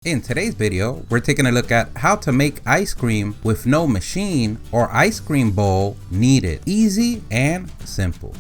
In today's video, we're taking a look at how to make ice cream with no machine or ice cream bowl needed. Easy and simple.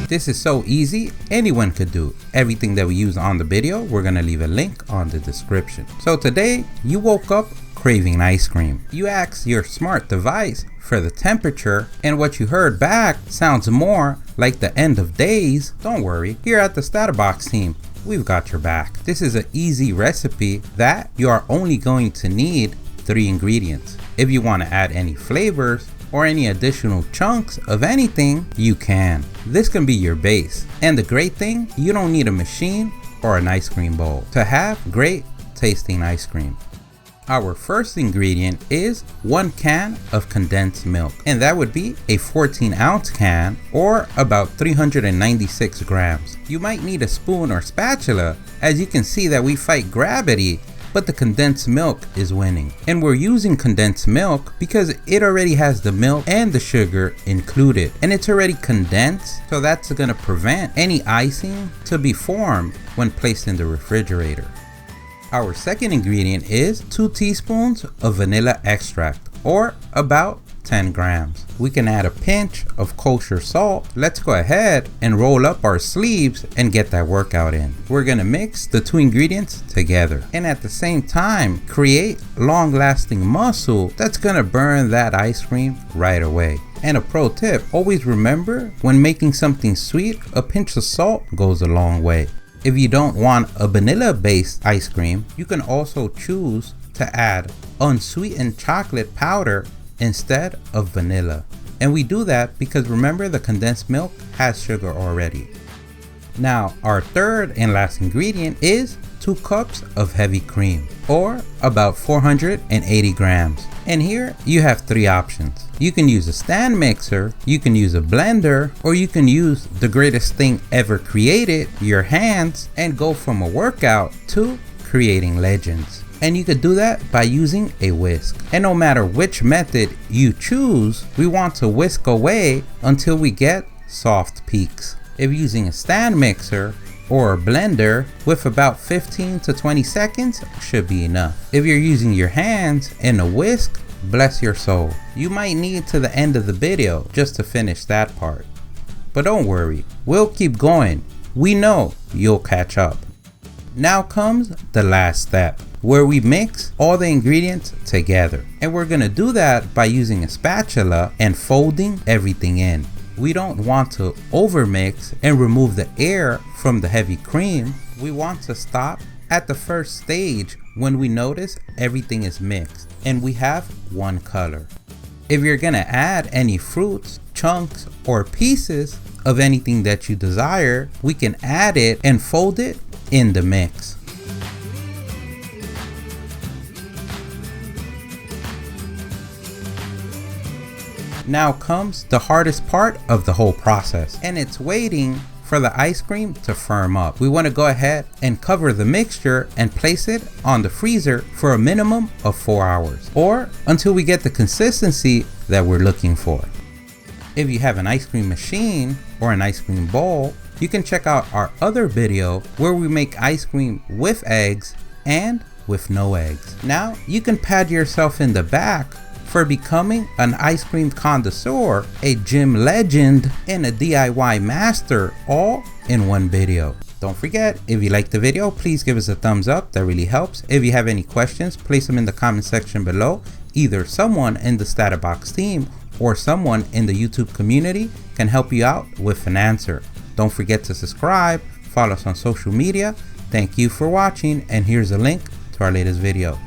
This is so easy, anyone could do. Everything that we use on the video, we're gonna leave a link on the description. So today, you woke up craving ice cream. You asked your smart device for the temperature, and what you heard back sounds more like the end of days. Don't worry, here at the StatUpBox team, we've got your back. This is an easy recipe that you are only going to need 3 ingredients. If you want to add any flavors or any additional chunks of anything, you can. This can be your base. And the great thing, you don't need a machine or an ice cream bowl to have great tasting ice cream. Our first ingredient is 1 can of condensed milk, and that would be a 14-ounce can or about 396 grams. You might need a spoon or spatula, as you can see that we fight gravity, but the condensed milk is winning. And we're using condensed milk because it already has the milk and the sugar included, and it's already condensed, so that's going to prevent any icing to be formed when placed in the refrigerator. Our second ingredient is 2 teaspoons of vanilla extract, or about 10 grams. We can add a pinch of kosher salt. Let's go ahead and roll up our sleeves and get that workout in. We're gonna mix the 2 ingredients together and at the same time create long-lasting muscle that's gonna burn that ice cream right away. And a pro tip, always remember when making something sweet, a pinch of salt goes a long way. If you don't want a vanilla based ice cream, you can also choose to add unsweetened chocolate powder instead of vanilla. And we do that because remember, the condensed milk has sugar already. Now our third and last ingredient is 2 cups of heavy cream, or about 480 grams. And here you have 3 options. You can use a stand mixer, you can use a blender, or you can use the greatest thing ever created, your hands, and go from a workout to creating legends. And you could do that by using a whisk. And no matter which method you choose, we want to whisk away until we get soft peaks. If using a stand mixer or a blender, with about 15 to 20 seconds should be enough. If you're using your hands and a whisk, bless your soul. You might need to the end of the video just to finish that part. But don't worry, we'll keep going. We know you'll catch up. Now comes the last step, where we mix all the ingredients together. And we're gonna do that by using a spatula and folding everything in. We don't want to overmix and remove the air from the heavy cream. We want to stop at the first stage when we notice everything is mixed and we have one color. If you're gonna add any fruits, chunks, or pieces of anything that you desire, we can add it and fold it in the mix. Now comes the hardest part of the whole process, and it's waiting for the ice cream to firm up. We want to go ahead and cover the mixture and place it on the freezer for a minimum of 4 hours, or until we get the consistency that we're looking for. If you have an ice cream machine or an ice cream bowl, you can check out our other video where we make ice cream with eggs and with no eggs. Now you can pat yourself in the back for becoming an ice cream connoisseur, a gym legend, and a DIY master, all in one video. Don't forget, if you liked the video, please give us a thumbs up. That really helps. If you have any questions, place them in the comment section below. Either someone in the StatUpBox team or someone in the YouTube community can help you out with an answer. Don't forget to subscribe, follow us on social media. Thank you for watching, and here's a link to our latest video.